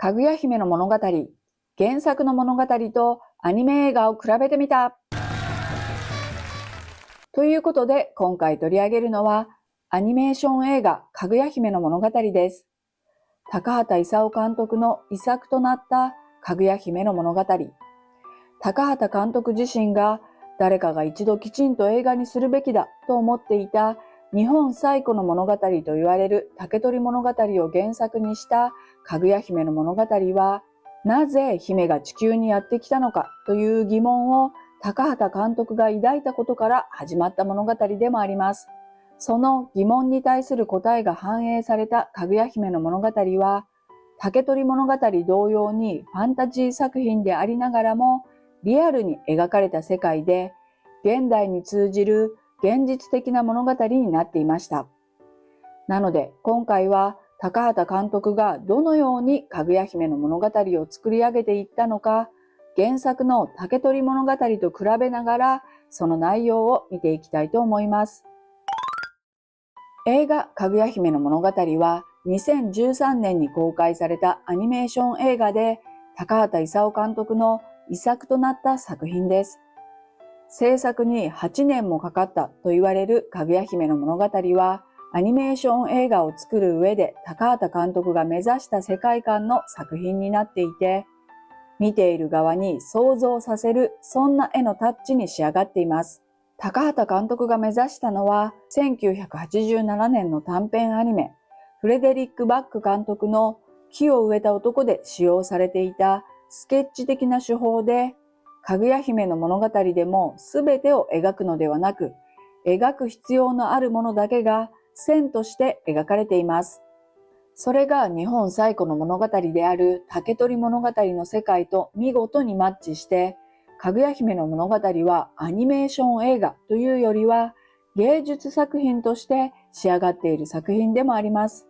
かぐや姫の物語、原作の物語とアニメ映画を比べてみた。ということで、今回取り上げるのは、アニメーション映画かぐや姫の物語です。高畑勲監督の遺作となったかぐや姫の物語。高畑監督自身が誰かが一度きちんと映画にするべきだと思っていた日本最古の物語と言われる竹取物語を原作にしたかぐや姫の物語は、なぜ姫が地球にやってきたのかという疑問を高畑監督が抱いたことから始まった物語でもあります。その疑問に対する答えが反映されたかぐや姫の物語は、竹取物語同様にファンタジー作品でありながらもリアルに描かれた世界で、現代に通じる現実的な物語になっていました。なので今回は高畑監督がどのようにかぐや姫の物語を作り上げていったのか、原作の竹取物語と比べながらその内容を見ていきたいと思います。映画かぐや姫の物語は2013年に公開されたアニメーション映画で、高畑勲監督の遺作となった作品です。制作に8年もかかったと言われるかぐや姫の物語は、アニメーション映画を作る上で高畑監督が目指した世界観の作品になっていて、見ている側に想像させる、そんな絵のタッチに仕上がっています。高畑監督が目指したのは、1987年の短編アニメ、フレデリック・バック監督の木を植えた男で使用されていたスケッチ的な手法で、かぐや姫の物語でも全てを描くのではなく、描く必要のあるものだけが線として描かれています。それが日本最古の物語である竹取物語の世界と見事にマッチして、かぐや姫の物語はアニメーション映画というよりは芸術作品として仕上がっている作品でもあります。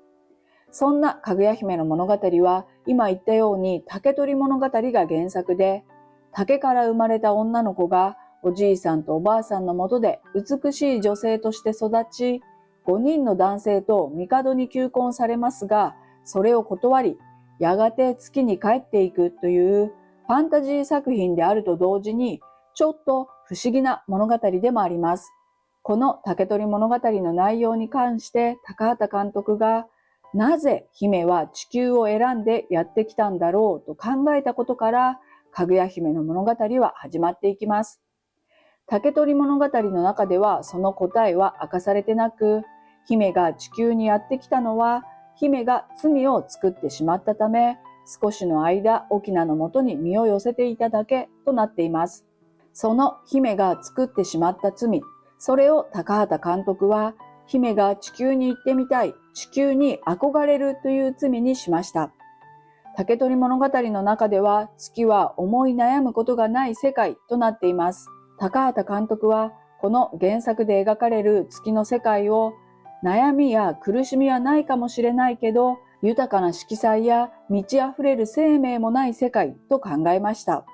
そんなかぐや姫の物語は今言ったように竹取物語が原作で、竹から生まれた女の子がおじいさんとおばあさんのもとで美しい女性として育ち、5人の男性と帝に求婚されますが、それを断り、やがて月に帰っていくというファンタジー作品であると同時に、ちょっと不思議な物語でもあります。この竹取物語の内容に関して高畑監督が、なぜ姫は地球を選んでやってきたんだろうと考えたことから、かぐや姫の物語は始まっていきます。竹取物語の中ではその答えは明かされてなく、姫が地球にやってきたのは、姫が罪を作ってしまったため、少しの間、翁のもとに身を寄せていただけとなっています。その姫が作ってしまった罪、それを高畑監督は、姫が地球に行ってみたい、地球に憧れるという罪にしました。竹取物語の中では、月は思い悩むことがない世界となっています。高畑監督は、この原作で描かれる月の世界を、悩みや苦しみはないかもしれないけど、豊かな色彩や満ち溢れる生命もない世界と考えました。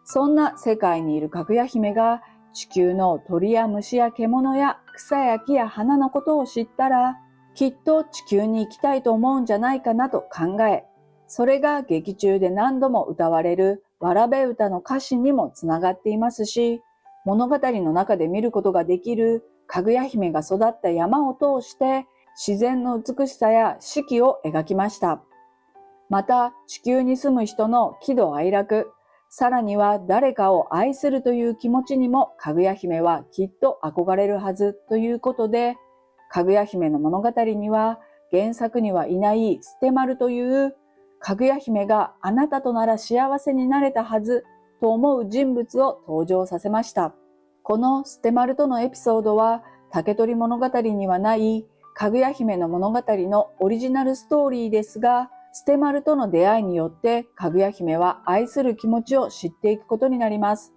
そんな世界にいるかぐや姫が、地球の鳥や虫や獣や草や木や花のことを知ったら、きっと地球に行きたいと思うんじゃないかなと考え、それが劇中で何度も歌われるわらべ歌の歌詞にもつながっていますし、物語の中で見ることができるかぐや姫が育った山を通して自然の美しさや四季を描きました。また地球に住む人の喜怒哀楽、さらには誰かを愛するという気持ちにもかぐや姫はきっと憧れるはずということで、かぐや姫の物語には原作にはいないステマルというかぐや姫があなたとなら幸せになれたはずと思う人物を登場させました。このステマルとのエピソードは竹取物語にはないかぐや姫の物語のオリジナルストーリーですが、ステマルとの出会いによってかぐや姫は愛する気持ちを知っていくことになります。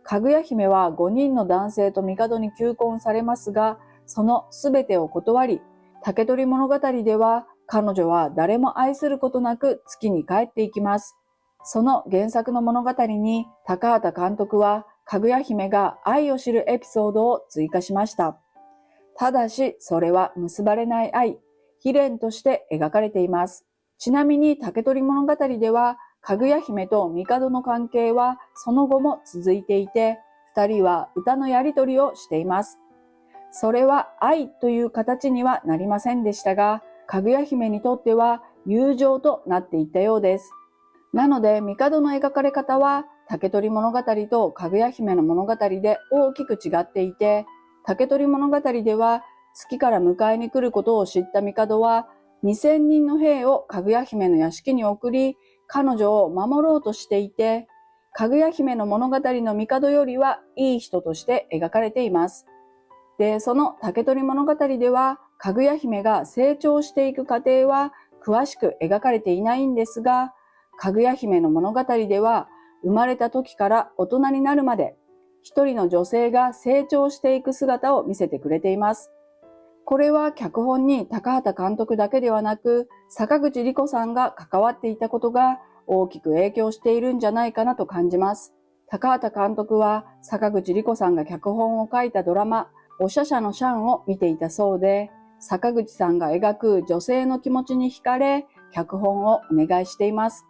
かぐや姫は5人の男性と帝に求婚されますが、そのすべてを断り、竹取物語では彼女は誰も愛することなく月に帰っていきます。その原作の物語に高畑監督はかぐや姫が愛を知るエピソードを追加しました。ただしそれは結ばれない愛、悲恋として描かれています。ちなみに竹取物語では、かぐや姫と帝の関係はその後も続いていて、二人は歌のやり取りをしています。それは愛という形にはなりませんでしたが、かぐや姫にとっては友情となっていったようです。なので、帝の描かれ方は、竹取物語とかぐや姫の物語で大きく違っていて、竹取物語では、月から迎えに来ることを知った帝は、2000人の兵をかぐや姫の屋敷に送り、彼女を守ろうとしていて、かぐや姫の物語の帝よりはいい人として描かれています。で、その竹取物語では、かぐや姫が成長していく過程は詳しく描かれていないんですが、かぐや姫の物語では、生まれた時から大人になるまで、一人の女性が成長していく姿を見せてくれています。これは脚本に高畑監督だけではなく、坂口理子さんが関わっていたことが大きく影響しているんじゃないかなと感じます。高畑監督は坂口理子さんが脚本を書いたドラマ、おしゃしゃのシャンを見ていたそうで、坂口さんが描く女性の気持ちに惹かれ、脚本をお願いしています。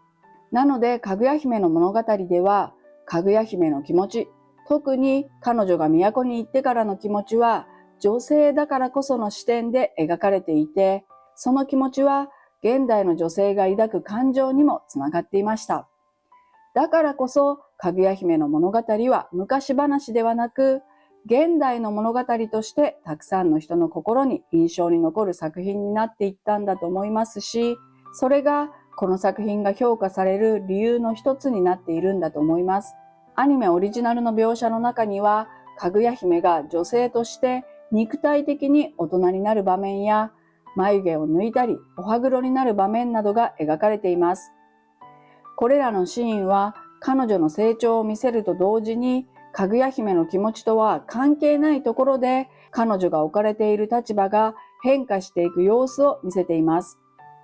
なので、かぐや姫の物語では、かぐや姫の気持ち、特に彼女が都に行ってからの気持ちは、女性だからこその視点で描かれていて、その気持ちは現代の女性が抱く感情にもつながっていました。だからこそ、かぐや姫の物語は昔話ではなく、現代の物語としてたくさんの人の心に印象に残る作品になっていったんだと思いますし、それがこの作品が評価される理由の一つになっているんだと思います。アニメオリジナルの描写の中には、かぐや姫が女性として肉体的に大人になる場面や、眉毛を抜いたりお歯黒になる場面などが描かれています。これらのシーンは彼女の成長を見せると同時に、かぐや姫の気持ちとは関係ないところで彼女が置かれている立場が変化していく様子を見せています。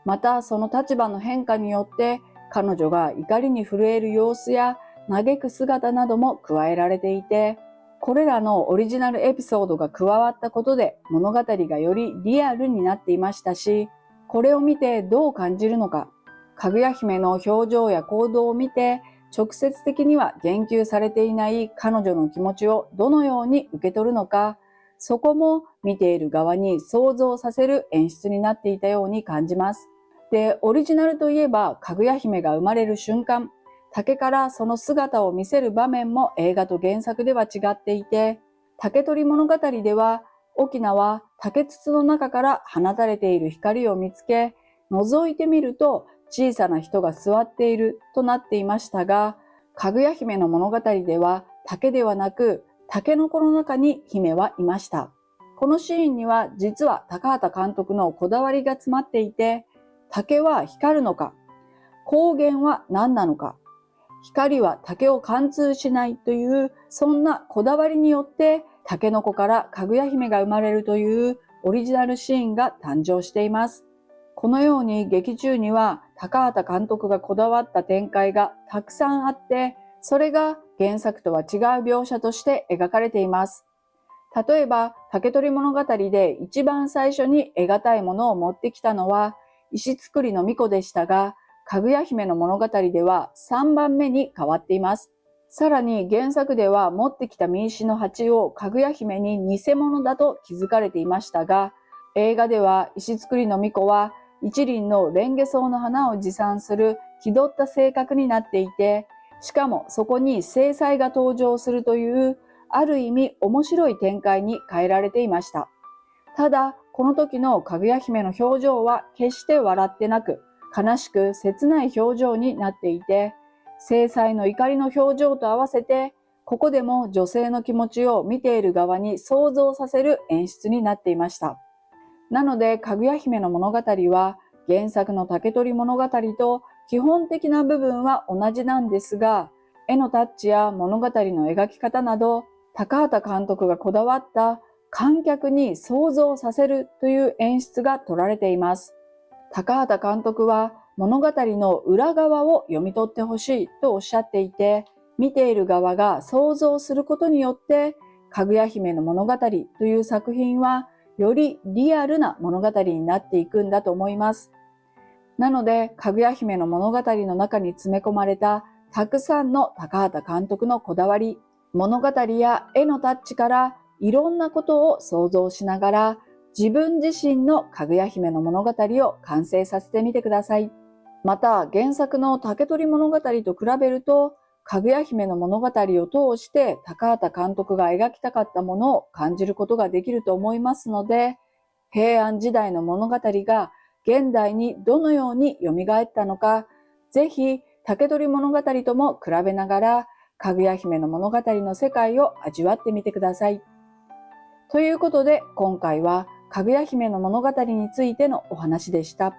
またその立場の変化によって彼女が怒りに震える様子や嘆く姿なども加えられていて、これらのオリジナルエピソードが加わったことで物語がよりリアルになっていましたし、これを見てどう感じるのか、かぐや姫の表情や行動を見て直接的には言及されていない彼女の気持ちをどのように受け取るのか、そこも見ている側に想像させる演出になっていたように感じます。で、オリジナルといえばかぐや姫が生まれる瞬間、竹からその姿を見せる場面も映画と原作では違っていて、竹取物語では翁は竹筒の中から放たれている光を見つけ、覗いてみると小さな人が座っているとなっていましたが、かぐや姫の物語では竹ではなくタケノコの中に姫はいました。このシーンには実は高畑監督のこだわりが詰まっていて、竹は光るのか、光源は何なのか、光は竹を貫通しないというそんなこだわりによってタケノコからかぐや姫が生まれるというオリジナルシーンが誕生しています。このように劇中には高畑監督がこだわった展開がたくさんあって、それが原作とは違う描写として描かれています。例えば竹取物語で一番最初に得難いものを持ってきたのは石造りの巫女でしたが、かぐや姫の物語では3番目に変わっています。さらに原作では持ってきた民衆の鉢をかぐや姫に偽物だと気づかれていましたが、映画では石造りの巫女は一輪のレンゲソウの花を持参する気取った性格になっていて、しかもそこに正妻が登場するというある意味面白い展開に変えられていました。ただ、この時のかぐや姫の表情は決して笑ってなく、悲しく切ない表情になっていて、正妻の怒りの表情と合わせて、ここでも女性の気持ちを見ている側に想像させる演出になっていました。なので、かぐや姫の物語は原作の竹取物語と基本的な部分は同じなんですが、絵のタッチや物語の描き方など、高畑監督がこだわった観客に想像させるという演出が取られています。高畑監督は物語の裏側を読み取ってほしいとおっしゃっていて、見ている側が想像することによって、かぐや姫の物語という作品はよりリアルな物語になっていくんだと思います。なので、かぐや姫の物語の中に詰め込まれたたくさんの高畑監督のこだわり、物語や絵のタッチからいろんなことを想像しながら、自分自身のかぐや姫の物語を完成させてみてください。また、原作の竹取物語と比べると、かぐや姫の物語を通して高畑監督が描きたかったものを感じることができると思いますので、平安時代の物語が現代にどのように蘇ったのか、ぜひ竹取物語とも比べながら、かぐや姫の物語の世界を味わってみてください。ということで、今回はかぐや姫の物語についてのお話でした。